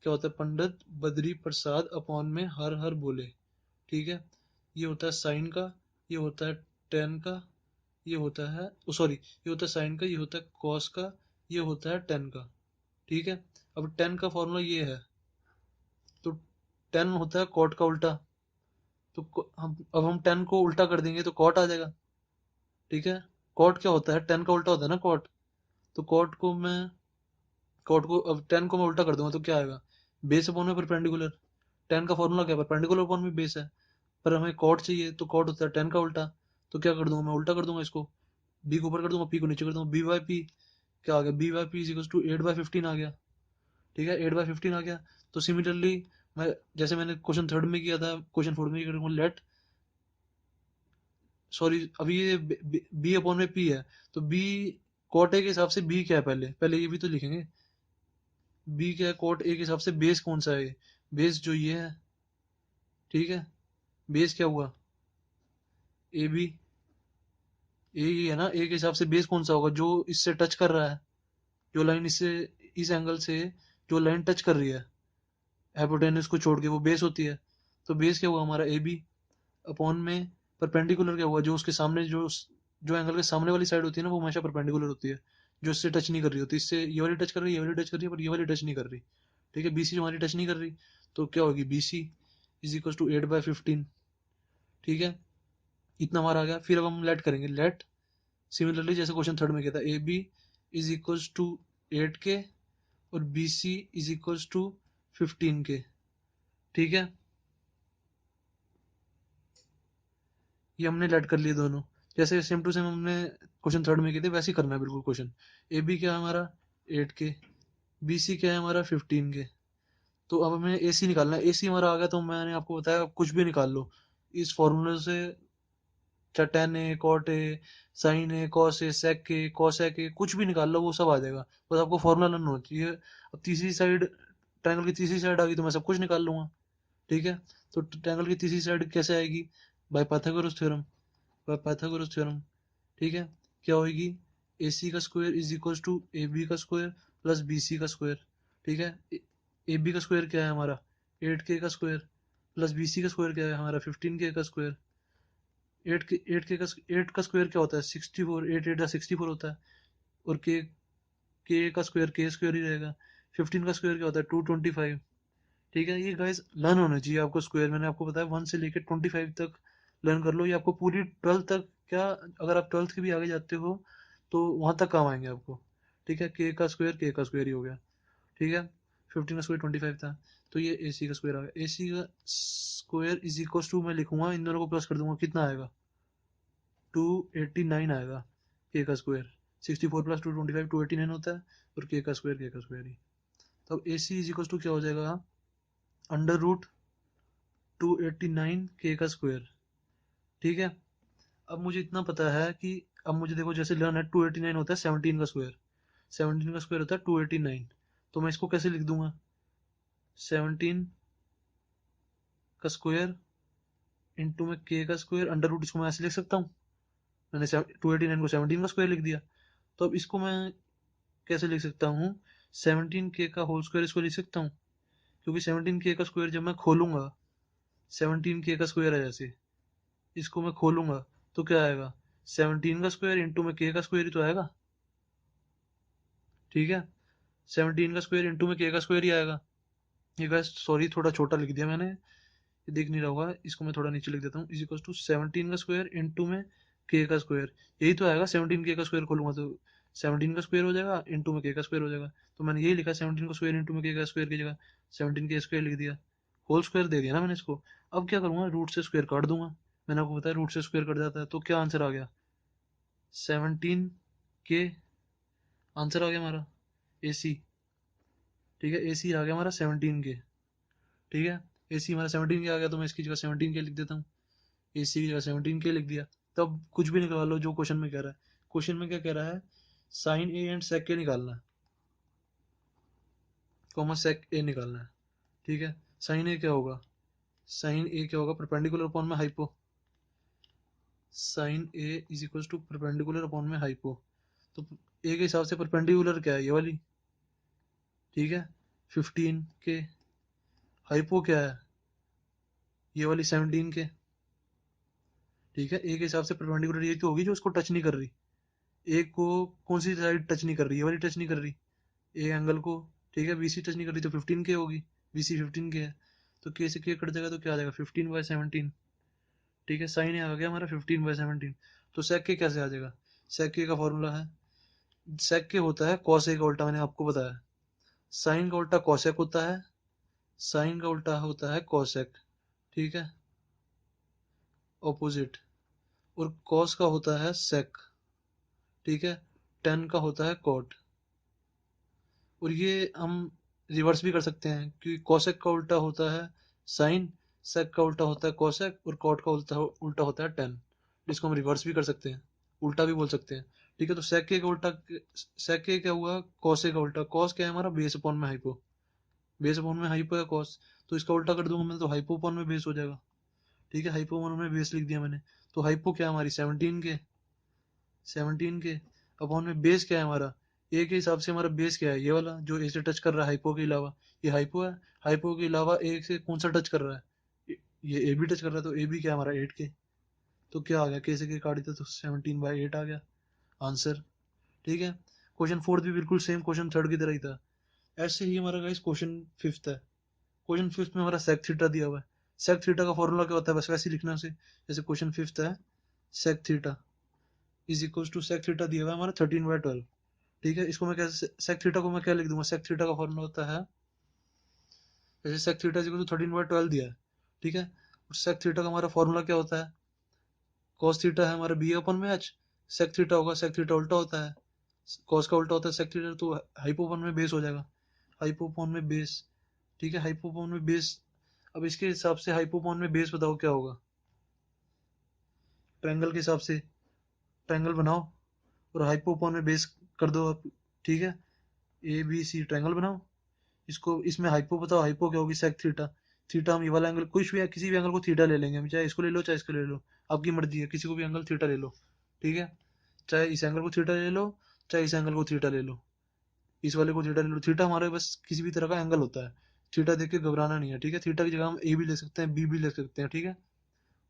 क्या होता है, पंडित बद्री प्रसाद अपॉन में हर हर बोले, ठीक है। ये होता है साइन का, ये होता है टेन का, ये होता है सॉरी, ये होता है साइन का, ये होता है कॉस का, ये होता है टेन का, ठीक है। अब टेन का फॉर्मूला ये है, तो टेन होता है कॉट का उल्टा, तो हम टेन को उल्टा कर देंगे तो कॉट आ जाएगा, ठीक है। कॉट क्या होता है, टेन का उल्टा होता है ना कॉट, तो कॉट को अब टेन को मैं उल्टा कर दूंगा तो क्या आएगा, बेस अपॉन में परपेंडिकुलर। टेन का फॉर्मूला क्या है, परपेंडिकुलर अपॉन में बेस है, पर हमें कॉट चाहिए तो कॉट होता है टेन का उल्टा, तो क्या कर दूंगा मैं, उल्टा कर दूंगा इसको, बी को ऊपर कर दूंगा, पी को नीचे कर दूंगा, B/P क्या आ गया, B/P इज इक्वल टू 8/15 आ गया, ठीक है 8/15 आ गया। तो सिमिलरली मैं जैसे मैंने क्वेश्चन थर्ड में किया था, क्वेश्चन फोर्थ में करूंगा, लेट सॉरी अभी ये बी अपॉन में पी है, तो बी कॉट ए के हिसाब से बी क्या है, पहले पहले ये भी तो लिखेंगे, बी क्या है कॉट ए के हिसाब से, बेस कौन सा है, बेस जो ये है, ठीक है। बेस क्या हुआ, ए बी, ए ही है ना, ए के हिसाब से बेस कौन सा होगा, जो इससे टच कर रहा है, जो लाइन इससे इस एंगल से जो लाइन टच कर रही है हाइपोटेनस को छोड़ के, वो बेस होती है। तो बेस क्या हुआ हमारा, ए बी अपॉन में परपेंडिकुलर क्या हुआ, जो उसके सामने जो एंगल के सामने वाली साइड होती है ना, वो हमेशा परपेंडिकुलर होती है, जो इससे टच नहीं कर रही होती, इससे ये वाली टच कर रही है, ये वाली टच कर रही है, पर ये वाली टच नहीं कर रही, ठीक है। BC जो हमारी टच नहीं कर रही, तो क्या होगी, BC इज इक्वल टू 8/15, ठीक है। इतना हमारा आ गया। फिर अब हम लेट करेंगे, लेट सिमिलरली जैसे क्वेश्चन थर्ड में किया था, AB is equal to 8k और BC is equal to 15k, ठीक है। ये हमने लेट कर लिए दोनों, जैसे सेम टू सेम हमने क्वेश्चन थर्ड में किए थे वैसे ही करना है बिल्कुल क्वेश्चन। AB क्या है हमारा 8k, BC क्या है हमारा 15k। तो अब हमें AC निकालना है, AC हमारा आ गया, तो मैंने आपको बताया कुछ भी निकाल लो इस फॉर्मूले से, चाहे tan ए cot ए sin ए cos ए sec ए cosec ए, कुछ भी निकाल लो वो सब आ जाएगा, बस आपको फॉर्मूला लर्न होना चाहिए। अब तीसरी साइड, ट्रायंगल की तीसरी साइड आ गई तो मैं सब कुछ निकाल लूंगा, ठीक है। तो ट्रायंगल की तीसरी साइड कैसे आएगी, by Pythagoras theorem, by Pythagoras theorem, ठीक है। क्या होगी, AC का square is equal to AB का स्क्वायर प्लस BC का स्क्वायर, ठीक है। AB का स्क्वायर क्या है हमारा 8k का स्क्वायर, प्लस BC का स्क्वायर क्या है हमारा 15k का स्क्वायर, एट का स्क्वायर क्या होता है? 64। एट एट का 64 होता है। और के का स्क्वायर के स्क्वायर ही रहेगा। 15 का स्क्वायर क्या होता है? 225। ठीक है, ये गाइस लर्न होना चाहिए आपको स्क्वायर। मैंने आपको बताया 1 से लेकर 25 तक लर्न कर लो, ये आपको पूरी 12 तक, क्या अगर आप 12th के भी आगे जाते हो तो वहां तक काम आएंगे आपको। ठीक है, के का स्क्वायर ही हो गया। ठीक है, 15 का स्क्वायर 25 था, तो ये ए सी का स्क्वायर आ गया। ए सी का स्क्वायर इज इक्वल टू, मैं लिखूंगा इन दोनों को प्लस कर दूंगा, कितना आएगा? 289 आएगा के का स्क्वायर। 64 प्लस 225 289 होता है। और के का स्क्वायर ही। तब ए सी इज इक्वल टू क्या हो जाएगा? अंडर रूट 289 के का स्क्वायर। ठीक है, अब मुझे इतना पता है कि अब मुझे देखो, जैसे लर्न है 289 होता है 17 का स्क्वायर। 17 का स्क्वायर होता है 289। तो मैं इसको कैसे लिख दूंगा? 17 का स्क्वायर इंटू में के का स्क्वायर अंडर रूट, इसको मैं ऐसे लिख सकता हूँ। मैंने 289 को 17 का स्क्वायर लिख दिया। तो अब इसको मैं कैसे लिख सकता हूँ? 17 के का होल स्क्वायर इसको लिख सकता हूँ, क्योंकि 17 के का स्क्वायर जब मैं खोलूंगा, 17 के का स्क्वायर है जैसे, इसको मैं खोलूंगा तो क्या आएगा? 17 का स्क्वायर इंटू में के का स्क्वायर ही तो आएगा। ठीक है, 17 का स्क्वायर इंटू में के का स्क्वायर ही आएगा। ये गाइस सॉरी, थोड़ा छोटा लिख दिया मैंने, ये दिख नहीं रहा होगा, इसको मैं थोड़ा नीचे लिख देता हूँ। इज इक्वल टू 17 का स्क्वायर इंटू में के का स्क्वायर, यही तो आएगा। 17 के का स्क्वायर खोलूंगा तो 17 का स्क्वायर हो जाएगा, इंटू में के का स्क्वायर हो जाएगा। तो मैंने यही लिखा, 17 का स्क्वायर इंटू में के का स्क्वायर की जगह 17 के स्क्वायर लिख दिया। होल स्क्वायर दे दिया ना मैंने इसको। अब क्या करूंगा? रूट से स्क्वायर काट दूंगा। मैंने आपको बताया रूट से स्क्वायर कट जाता है, तो क्या आंसर आ गया? 17 के आंसर आ गया हमारा, ए सी। ठीक है, ए सी आ गया हमारा 17 के। ठीक है, ए सी हमारा 17 के आ गया, तो मैं इसकी जगह 17 के लिख देता हूँ। ए सी की जगह 17 के लिख दिया। तब कुछ भी निकाल लो जो क्वेश्चन में कह रहा है। क्वेश्चन में क्या कह रहा है? साइन ए एंड सेक के निकालना है, कॉमा सेक ए निकालना है। ठीक है, साइन ए क्या होगा? साइन ए क्या होगा? परपेंडिकुलर अपॉन में hypo. Sine A is equal to perpendicular upon में हाइपो। तो ए के हिसाब से परपेंडिकुलर क्या है? ये वाली। ठीक है, 15 के। हाइपो क्या है? ये वाली 17 के। ठीक है, ए के हिसाब से परपेंडिकुलर ये तो होगी जो उसको टच नहीं कर रही। ए को कौन सी साइड टच नहीं कर रही? ये वाली टच नहीं कर रही ए एंगल को। ठीक है, बीसी टच नहीं कर रही, तो 15 के होगी। बीसी 15 के है, तो के से के कट जाएगा, तो क्या आ जाएगा? 15/17। ठीक है, साइन आ गया हमारा 15/17। तो सेक के कैसे आ जाएगा? सेक के का फॉर्मूला है, सेक के होता है कॉस ए का उल्टा, मैंने आपको बताया। साइन का उल्टा कॉसेक होता है, साइन का उल्टा होता है कॉसेक। ठीक है, ऑपोजिट। और कॉस का होता है सेक। ठीक है, टेन का होता है कॉट। और ये हम रिवर्स भी कर सकते हैं, क्योंकि कोसेक का उल्टा होता है साइन, सेक का उल्टा होता है कोसेक, और कॉट का उल्टा उल्टा होता है टेन। इसको हम रिवर्स भी कर सकते हैं, उल्टा भी बोल सकते हैं। ठीक है, तो सेक के का उल्टा, सेक के क्या हुआ? कॉसे का उल्टा। कॉस क्या है हमारा? बेस अपॉन में हाइपो। बेस अपॉन में हाइपो है कॉस, तो इसका उल्टा कर दूंगा मैं, तो हाइपो अपॉन में बेस हो जाएगा। ठीक है, हाइपो अपॉन में बेस लिख दिया मैंने। तो हाइपो क्या है हमारी? 17 के। 17 के अपॉन में बेस क्या है हमारा? ए के हिसाब से हमारा बेस क्या है? ये वाला जो ए से टच कर रहा है हाइपो के अलावा, ये हाइपो है। हाइपो के अलावा ए से कौन सा टच कर रहा है? ये ए भी टच कर रहा है, तो ए भी क्या है हमारा? 8 के। तो क्या आ गया? के से के काट दिया तो 17/8 आ गया आंसर। ठीक है, क्वेश्चन फोर्थ भी बिल्कुल सेम क्वेश्चन थर्ड की तरह ही था। ऐसे ही हमारा गाइस क्वेश्चन फिफ्थ है। क्वेश्चन फिफ्थ में हमारा सेक थीटा दिया हुआ है। सेक थीटा का फॉर्मूला क्या होता है? बस वैसे ही लिखना से, जैसे क्वेश्चन फिफ्थ है, sec theta is equal to, sec theta दिया हुआ है हमारा 13/12। ठीक है, इसको मैं कैसे, सेक थीटा को मैं क्या लिख दूंगा? सेक थीटा का फॉर्मूला होता है, जैसे सेक थीटा इक्वल टू 13/12 दिया है। ठीक है, और सेक थीटा का हमारा फॉर्मूला क्या होता है? कॉस थीटा है हमारा बी अपन में एच। सेक थीटा होगा, सेक थीटा उल्टा होता है, कॉस का उल्टा होता है सेक थीटा, तो हाइपोपन में बेस हो जाएगा। हाइपोपन में बेस। ठीक है, हाइपोपन में बेस। अब इसके हिसाब से हाइपोपन में बेस बताओ क्या होगा? ट्रायंगल के हिसाब से ट्रायंगल बनाओ और हाइपोपन में बेस कर दो आप। ठीक है, ए बी सी ट्रायंगल बनाओ। इसको, इसमें हाइपो बताओ, हाइपो क्या होगी? Sec theta. थीटा हम ये वाला एंगल, कुछ भी किसी भी एंगल को थीटा ले लेंगे हम, चाहे इसको ले लो चाहे इसको ले लो, आपकी मर्जी है, किसी को भी एंगल थीटा ले लो। ठीक है, चाहे इस एंगल को थीटा ले लो, चाहे इस एंगल को थीटा ले लो, इस वाले को थीटा ले लो। थीटा हमारे बस किसी भी तरह का एंगल होता है, थीटा देख के घबराना नहीं है। ठीक है, थीटा की जगह हम ए भी ले सकते हैं, बी भी ले सकते हैं। ठीक है,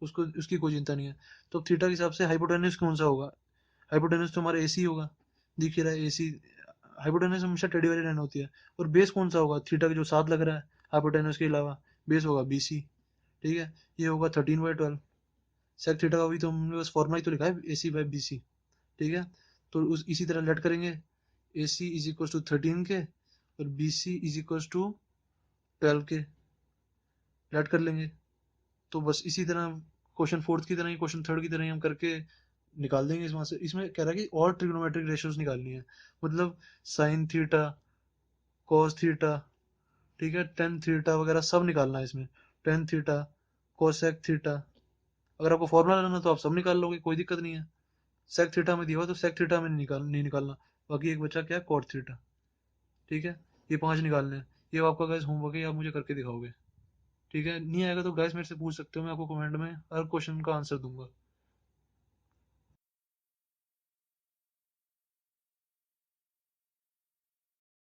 उसको उसकी कोई चिंता नहीं है। तो थीटा के हिसाब से हाइपोटेन्यूज कौन सा होगा? हाइपोटेन्यूज तो हमारा एसी होगा, दिख ही रहा है एसी। हाइपोटेन्यूज हमेशा टेढ़ी वाली लाइन होती है। और बेस कौन सा होगा? थीटा के जो साथ लग रहा है हाइपोटेन्यूज के अलावा, बेस होगा बीसी। ठीक है, ये होगा 13/12। सेक थीटा का भी तो हमने बस फॉर्मूला ही तो लिखा है, AC/BC। ठीक है, तो उस इसी तरह लेट करेंगे, AC इज इक्वल टू 13 के और BC इज इक्वल टू 12 के, लेट कर लेंगे। तो बस इसी तरह क्वेश्चन फोर्थ की तरह ही, क्वेश्चन थर्ड की तरह ही हम करके निकाल देंगे इसमें से। इसमें कह रहा है कि और ट्रिग्नोमेट्रिक रेशियोज निकालनी है, मतलब साइन थीटा, कॉस थीटा, ठीक है, टेन थीटा वगैरह सब निकालना है इसमें। टेन थीटा, कोसेक थीटा, अगर आपको फॉर्मूला लेना तो आप सब निकाल लोगे, कोई दिक्कत नहीं है। सेक थीटा में दिया हुआ तो सेक थीटा में नहीं निकालना। बाकी एक बचा क्या, कॉट थीटा। ठीक है, ये 5 निकालने हैं। ये आपका गैस होमवर्क है, आप मुझे करके दिखाओगे। ठीक है, नहीं आएगा तो गैस मेरे से पूछ सकते हो, मैं आपको कमेंट में हर क्वेश्चन का आंसर दूंगा।